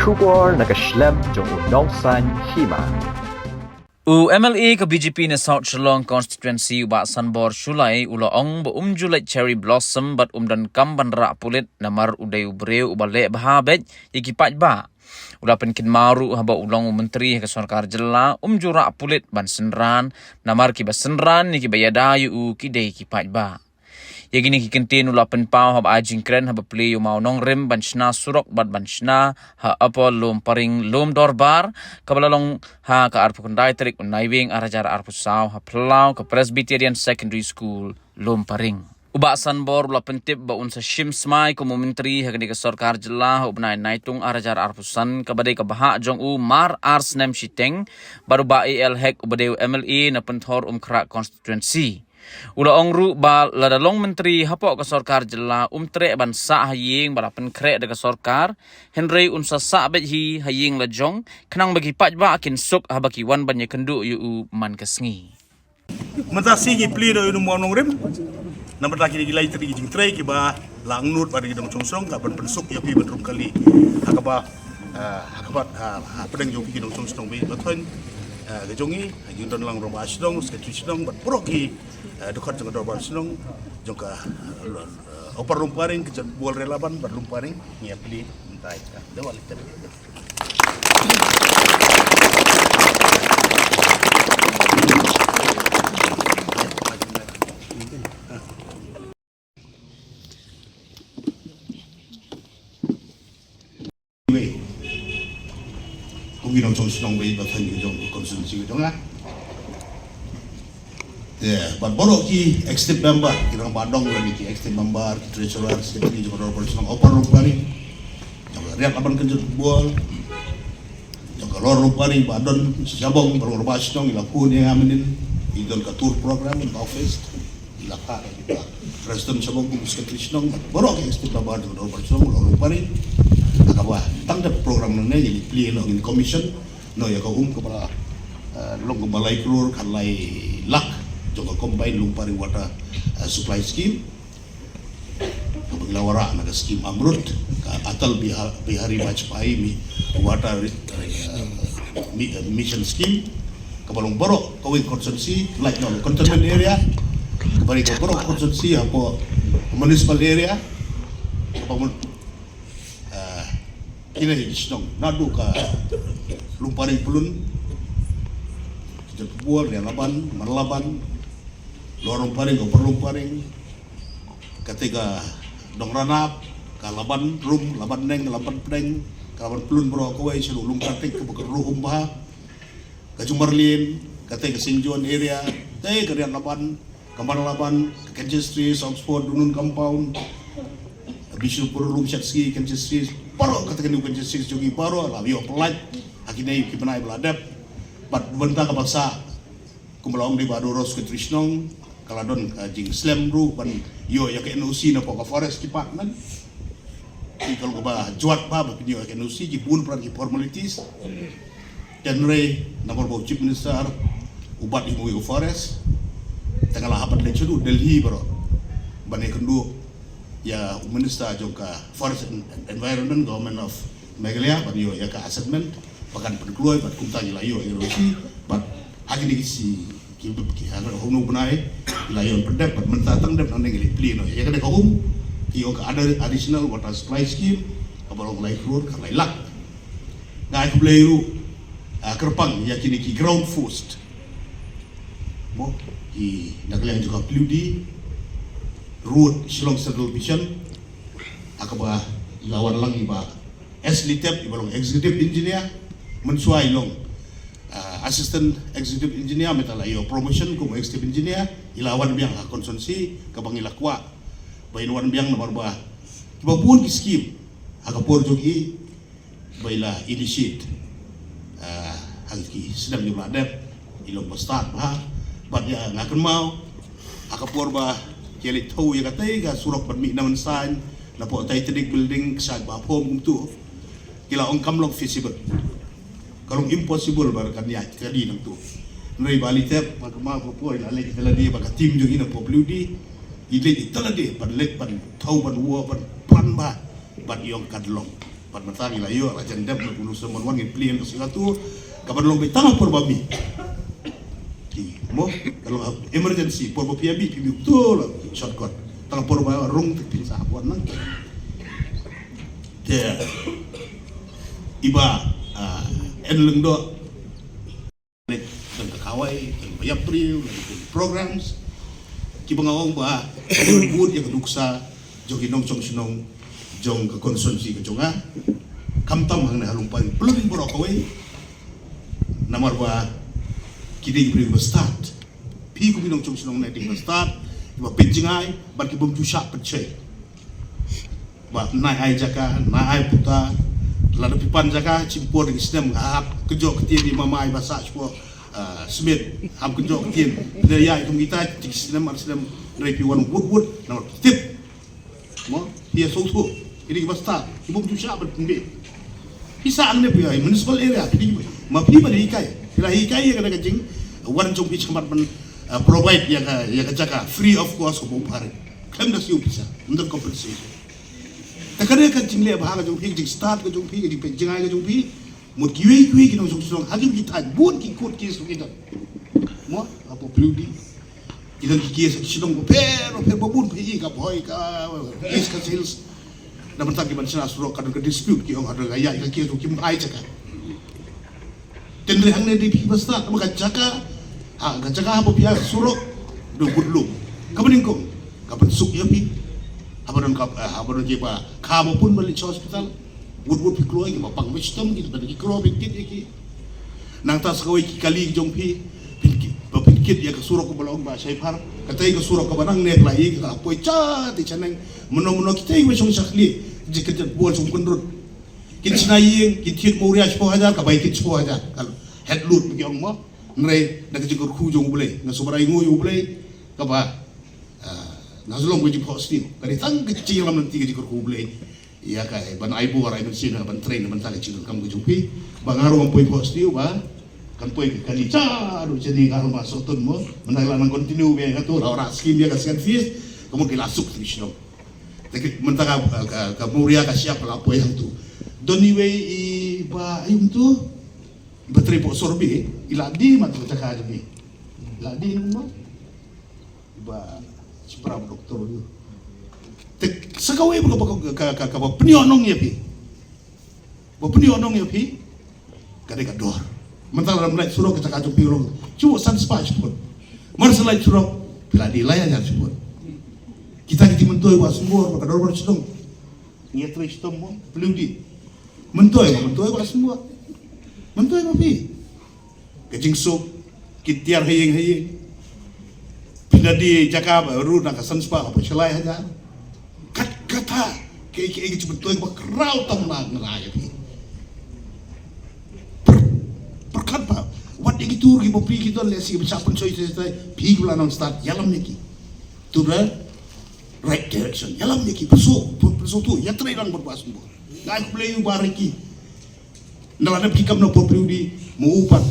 Shubor nakaslem jong unongsan hima. MLA ke BJP na South Shillong constituency uba Sanbor Shulai ulaong ba umjulat cherry blossom bat dan kamban ra pulit namar uday ubreu ubale bahabet yikipat ba. Ulapan kinmaru haba ulang menteri ke sarkar jela jura pulit ban senran namar kiba senran ni kiba yadayu kidai kipat ba. Ya gini kikentin ulapan pau haba ajing kren haba play mau nong rem ban shna surok bat ban shna ha apa lom paring lom dorbar kabalalong ha ka arpu kundai terik unaibing arajar arpu saw ha plau ke Presbyterian Secondary School lom paring. Uba Sanbor ulapan tip ba unsa shim smai ko menteri ha gani ka sarkar jela ubnai naitung arajar arpu san kabadai ka baha jong mar ars nem shiteng baru ba AL hek ubadeu MLA na penthor kra constituency. Ula ongru ba ladalong menteri hapok ke sarkar jela tre ban sa haying balapan kre de ke sarkar Henry unsa sa bet hi haying lajong kenang bagi pat ba akin suk habaki wan ban kendu yu man kesngi mentasi gi plido yu mo nong rem na mataki gi lai tri jing tre ki ba lang nut ba gi dong songsong ka ban pensuk ya pi betrum kali hakaba pedeng jong ki dong songsong bi bathon gajongi jing don lang roba asdong sketch dong bat proki dekat dengan dorban senong jongka opar lumparing ke bual relaban bar lumparing ngia pili mentai dewal kita kung ginong senong bay batan jong konsumsi jong but borok ki extend member kirang badong lagi ki extend member treasurer secretary joko personal opor rumpani joko riak aban kenjut bual joko lor rumpani badon sejabong berbas dong ilakun yang amenin idol katur program in office ilaka kita president sabong kum secretary dong borok ki extend member joko personal lor rumpani akawa tangdap program nene jadi play lo in commission no ya ko kepala long balai krur kalai lak joko combine lumparing water supply scheme kapaglawara naga scheme amrut ka atal bihari Vajpayee mi water mission scheme kapalong borok kawin constituency like no cantonment area kapari ko borok constituency apo municipal area kapamon kina hisnong nadu ka lumparing pulun jatubuar ya laban marlaban lorong paring ko perlu paring ketika dong ranap kalaban rum laban neng laban pedeng kalaban pelun bro kawai selulung katik ke bekeruhum bah kajumarlin ketika singjuan area teh kerian laban kamar laban Kansas Street Oxford dunun compound bisu perlu setski Kansas Street paro ketika nu Kansas Street jogi paro labio pelat akhirnya kipenai beladap pat bentang kapaksa kumalaong di badoros ke Trisnong kaladon jing slam ru ban yo ya ke NOC na po ka forest department ikal ko ba juat pa ba pinyo ke NOC ji pun pra ki formalities Henry nomor bo chief minister ubat imu yo forest tanggal hapat le chudu Delhi bro bane kendu ya minister joka forest and environment government of Meghalaya ban yo ya ka assessment pakan penkloy bat kumta ila yo NOC bat agni si ki ana hono bunai layon pedap mentatang dep nang ngeli pleno ya kada kaum ki ada additional water supply scheme kabalong lai klur kalai lak ngai ku bleiru kerpang ya kini ki ground force mo ki naglang juga pludi road Shillong Central Vision akaba lawan lang iba SLTEP ibalong executive engineer mensuai long assistant executive engineer metala yo promotion kum executive engineer ilawan biang ha konsumsi kabang ilakwa bainwan biang nomor ba kibapun ki scheme akapor jogi baila initiate hangki sedang jumladep ilong start ba bat ya ngaken mau akapor ba kelit tau ya katay ga surok ban mi naman sign na po tay tidig building sa ba home kum tu kila ong kamlong feasible kalong impossible bar kanya kadi nang tu nai bali tep magma po po ila le kita ladi baka tim jong ina po bludi ile italade pan let pan thau pan wo pan pan ba ban yong kadlong Pat matang ilayo ajan dep na puno sa manwan ng pliyan kasi tu kapan long betang por babi. Mo kalau emergency por babi pibi betul shortcut. Tang por ba rong pin sa apuan nang. Dia iba enleng do dan kakawai dan bayapri dan programs kibangawang ba bud yang keduksa jogi nong chong sinong jong ke konsumsi ke jonga kamtam hang na halumpang belum borokawai namar ba kidi beri start pi ku binong chong sinong na di start ba pinjingai ba ki bom tusha pecai ba nai ai jaka nai ai puta lalu pipan jaka cimpur dengan sistem hap kejok ketien di mamai basa semua smith hap kejok ketien daya itu kita sistem repi wan wood nama tip mo dia sosu ini kita start ibu tu siapa pembe bisa angne pia municipal area ini ma pi pada hikai yang ada kajing wan jong pi cemat provide yang jaka free of cost ko pare klaim dah siu bisa untuk compensation takare kan jingle bahang jong pi jing start ko jong pi jing penjingai ko jong pi mut kiwi kinong song hagim kita buat ki kot ki so kita mo apa perlu di kita kiki sidong pero babun pi ka boy ka is ka sales na mentang giban sina surok kadang ke dispute ki ong ada gaya ka ki so kim ai jaka tendre hang ne di pi basta maka jaka ka jaka apa pia surok do budlu kabening ko kapan suk ya pi habaron jepa kamu pun balik hospital wood piklo ngi mapang wisdom gitu bagi kro bikit iki nang tas kawai kali jong pi pikit ya kesurok ko balong ba saipar katay kesurok ko banang nek lai ka apoy cha ti chaneng mono kitay wisong sakli jiket bol sum kunrut kin sinaying kitit mo rias po hajar ka bay kit po hajar kal head loot bigi ong mo ngre dag jikur khu jong bulay na sobray ngoy bulay ka ba nazulong ko jipo stil kani tang kecil lam nanti jikur khu bulay ya kai ban aibu warai mesin ban train ban tali cikur kam ko jumpi bangaro ang poy po stil ba kan poy kali cha do jeni karo masuk ton mo menala nang continue be kato ora skin dia kasihan fees kamu kilasuk trisno tapi mentaka ka muria ka siap la poy hang tu doni we i ba ayum tu bateri po sorbi ila di mat caka aja bi ila di mo ba seberapa dokter tu sakawai ka penionong ya pi ba penionong ya pi kadai kador mental ram lai surok kita kacau pirong cuma san spas pun marselai surok pila di laya jar pun kita mentoi wa semua ka kador sedong ngia tres tom mo belum di mentoi wa semua mentoi ma pi kecing sup kitiar hayeng pindah di Jakarta baru nak san spa apa selai aja kata ke cuma mentoi wa kerau tong na ngeraya pi perkat pa wat yang itu gi bopi kita lesi bisa pun choice saya pi gula non start yalam neki to the right direction yalam neki perso tu ya terang berbahas semua ngai play bariki ndala pikam no popri di muupat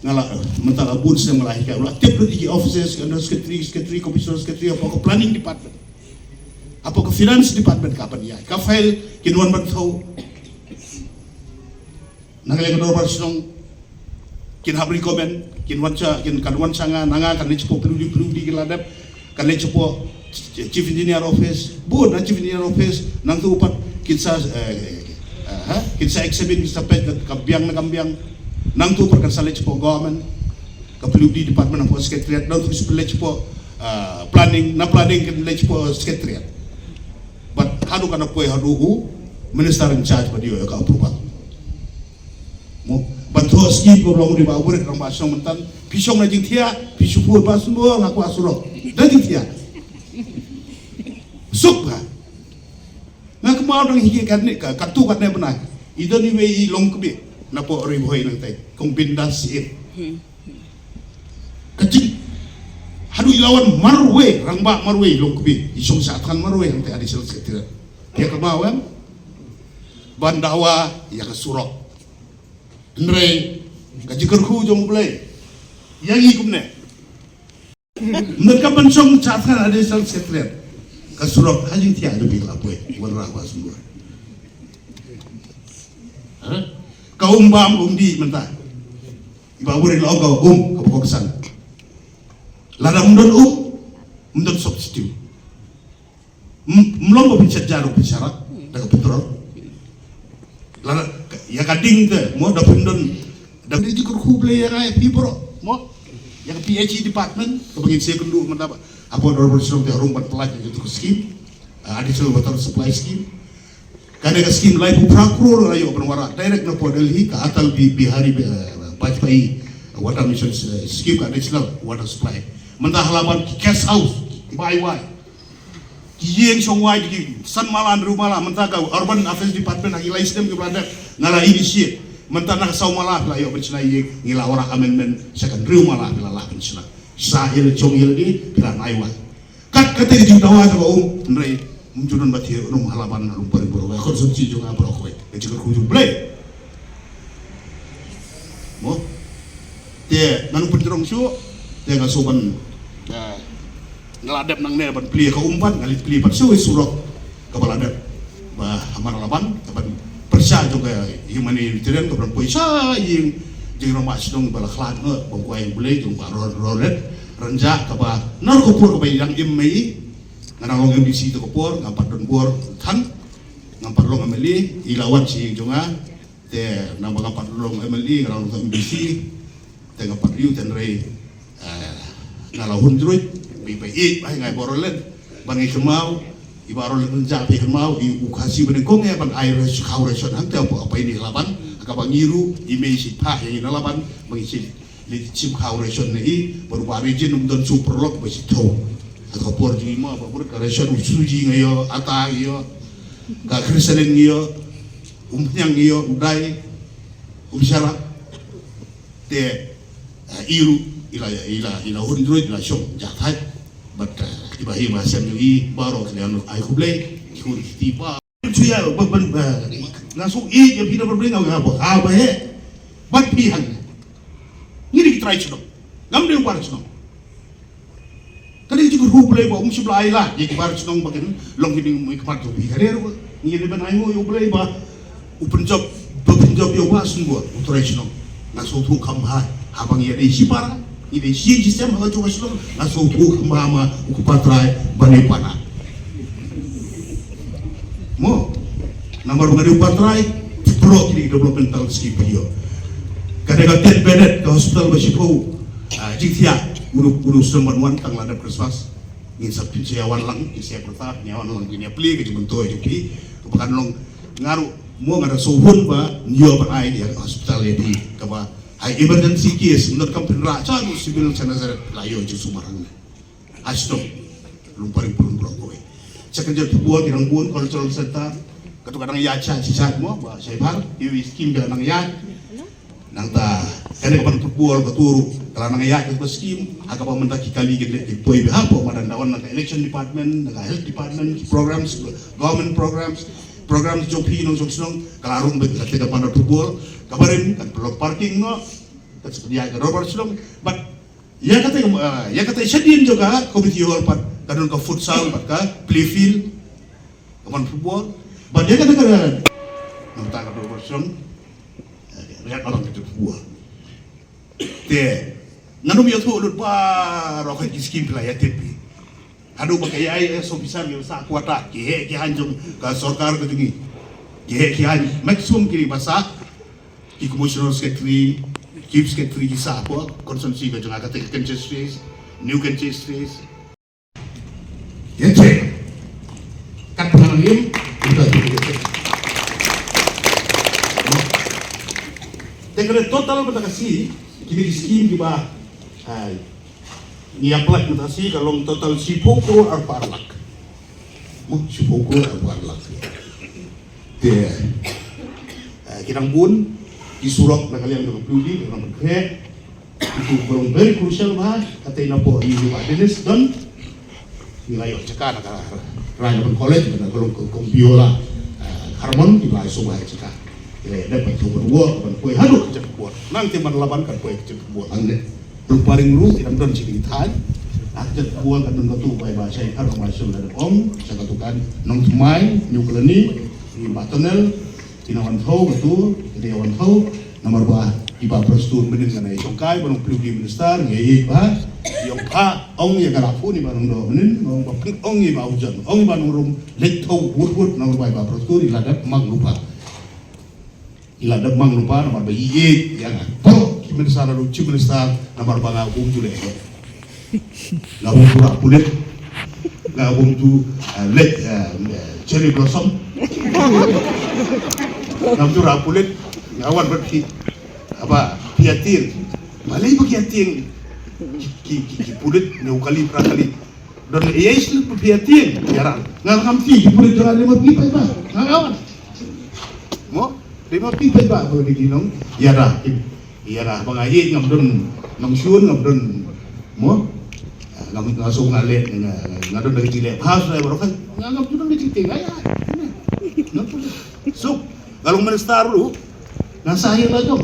ngala mentala bun sem melahirkan ulah tiap di offices under secretary commissioner secretary apa ke planning department apa ke finance department kapan ya ka file kinwan ban thau nangai ke normal sinong kin habri komen kin wanca kin kadwan sanga nanga kan lepo perlu di keladap kan lepo chief engineer office board na chief engineer office nang tu upat kinsa exhibit bisa pet kambiang nang tu perkan sa lepo government ka perlu di department of secretariat nang tu lepo planning kan lepo secretariat but hadu kana poi hadu minister in charge pa dio ka approve mo bantu skip ko long di bawah rek rambas song mentan pisong na jing tia pisu pur pas semua ngaku asuro dan jing tia suk ba ngak mau dang higi kan ni ka katu kat ne benai idon ni wei long kebe na po ri boy nang tai kong bindas it kecil hadu ilawan marwe rangba marwe long kebe isong satan marwe nang tai adisel sekretariat dia kemauan bandawa ya kesurok Nrei gaji kerku jong play yang ikum ne mereka pensong catkan ada sel sekretariat kasurok hajing tia lebih lapoi warna apa semua kaumbam umdi mentah iba buri lo kau kapoksan lada umdon substitute mlombo bicara bicara daga petrol lada ya kading te mo da pundon da di kur huble ya ay pibro mo yang PhD department kebangin sekundu mentah apa dorong te rumpat pelaj itu scheme additional water supply scheme kada ka scheme lain prakur ayo penwara direct na po Delhi ka atal bihari Bajpai water mission scheme ka additional water supply mentah halaman guest house bai kiyeng songwai di san malan rumala mentah ka urban affairs department ang ilai sistem ke brother ngala initiate mentah nak saw mala la yo bencina yeng ngila ora amendment second rumala bila la bencina sahil chongil di bila naiwa kat kate di tawa ka ndrei munjudan batir rum halaman rum pari boro wa konsumsi juga boro ko e jikar ku juble mo te nanu penjerong su te ngasuban ngeladep nang ne ban pli ka umpan ngalit pli pat suwe surok ka baladep ba amar laban kapan persya juga humanitarian ka ban poisa ying jing romas dong bala khlat nge bong kuai bule jong ba rolet renjak ka ba nar ko pur ka ba yang imei nganang long MDC to kopor ngapat don bor than ngapat long MLE ilawan si jonga te nang ngapat long MLE nganang long MDC te ngapat riu ten rei ngalahun druit bi pai ai ngai borolen bangi kemau ibarol renjak pe kemau i ukasi benengkong ya ban air kau reson hang te apa ini laban ka bangiru imei si pa yang laban bangi li chim kau reson nei baru bari jin don super lock ba si tau atau por di ma ba ka reson suji ngayo ata iyo ka krisalen iyo nyang iyo udai sara te iru ila hundred ila shop jatai but ibahi masam ni baro kalian ai kublai kun tiba tuya ban langsung ya bina berbring apa he bat pihan ngiri try chno ngamde par chno kali juga hublai ba sebelah ai la ye par chno bakin long hini mu ikmat to bi kare ro ngiri ban ai mo hublai ba open job yo ba sungguh try chno langsung tu kam ha habang ye dei sipara ini si sistem ha coba chno langsung tu mama ukupatrai bani pana mo nomor ngari upatrai pro kini developmental scheme yo kadang tet bedet ke hospital basipo jingtia uru semban wan tang ladap Christmas ngin sabtu siawan lang isia pertap nyawan lang ini apli ke jumento joki kepakan long ngaru mo ngada sohun ba nyo ba ai dia hospital di kaba hai emergency case menurut kampung raja nu sibil sanazar layo ju sumarang astok lumparing pulun brokoi sekenja buat dirang buon cultural center kadang yacha sisat mo ba saibar iwi skim dia nang yat nang ta kene kapan perbual katuru kalau nang yat ke skim aga pa mentaki kali gede poi be hapo madandawan nang election department nang health department programs government programs jopi nang song kalarung be kate kapan perbual kabarin kan blok parking no kat sedia ke robert slong but ya kata sedin juga komite hall pat kadon ka futsal pat ka play field kapan perbual but dia kata nang ta ka robert slong lihat orang itu buah. Te, nanu biar tu ulut ba roket iskim pelaya tepi. Aduh pakai ai so bisa biar sa kuata ke hanjung ka sarkar ke jungi. Ke han maximum kiri basa ki commissioner secretary chief secretary ki sa ko konsumsi ka junga ka te Kenches new Kenches street. Yece. Kat panglim kita tu. Dengan total bertakasi, kini skim juga, ni apply bertakasi kalau total 10 crore or 4 lakh, 10 crore or 4 lakh. Kirang bun, disurok na kalian dengan peludi, dengan berkait, itu belum very crucial bah, kata ina po ini juga Dennis don, nilai cekah nak raya college, nak kalau kompiola, harmon nilai semua cekah. Dapat coba buat, kue haduk kecil buat. Nanti laban kan kue kecil buat. Ane, paling lu tidak don sini tahan. Aktif buat kan don tu bayi bahasa kan orang masuk dari om. Saya katakan nong semai, nyukleni, di batonel, Inawan tahu betul, jadi awan tahu nomor bah iba prestur benin kana isongkai banung pelugli minister ngai ba yung pa ong ya karafu ni banung do benin ong bapik ong iba ujan ong banung rum lek tahu wut nomor bah iba prestur iladap mang lupa nomor bah iye yang po minister ru chief minister nomor bah ngabung jule ngabung pura pulit ngabung tu lek cherry blossom ngabung rapulit ngawan berarti apa piatir malay piatir ki pulit ne ukali prakali dan yes piatir jarang ngam ti pulit jarang lima pipa ba ngawan mo lima pipa ba boleh diginong yara bangayi ngam ngam syun ngam mo ngam ngasong ngale ngadon dari gile has na barokan ngam tu dari gile ngaya so kalau minister lu nasahir lah jom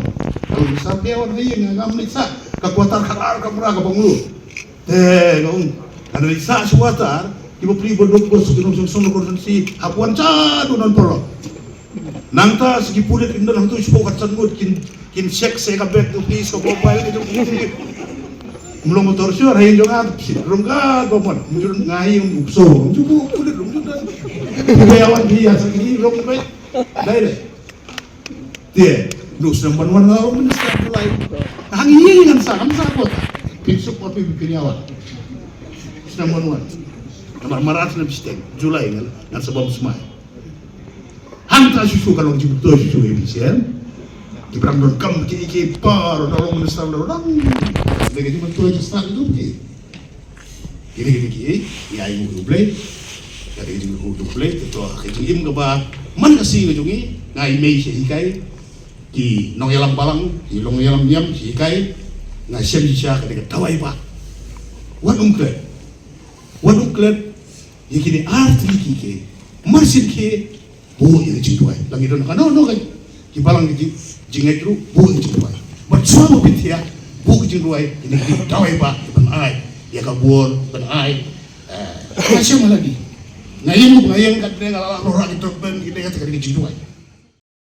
kalau besar dia orang lain ngam niksa kekuatan karar kamera ka banglu ngong ada niksa suatar ibu pri berdok bos kinong sono konsensi hapuan cadu non polo nangta segi pulit indah nang tu isu katsan gut kin check se ka back to please ko mobile itu mulong motor sure hayin jonga rungga gomon mujur ngai yung upso jubu pulit rung judan bayawan dia segi rong baik dai dia dus number 1 ngau minister mulai hangi dengan sa kot pinsuk apa pikirnya number 1 nomor marat na bistek Julai ngan sebab semai hanta susu kalau jibuto susu ebisian di perang don kam ki par orang minister orang lagi jibuto aja start itu gini ya ibu duble dari ibu duble itu kejim gaba man kasih ngejungi ngai mei hikai di nong yalam balang di long yalam diam si kai na siem siya ketika tawai ba wadung klet yikini arti ke marsin ke bo ini cintuai lagi don kana no kai di balang di jingai ru bo ini cintuai bersuara pitia bo cintuai ini di tawai ba ban ai ya kabur ban ai masih lagi ngayeng kat dengan ala rorak itu ben kita kata cintuai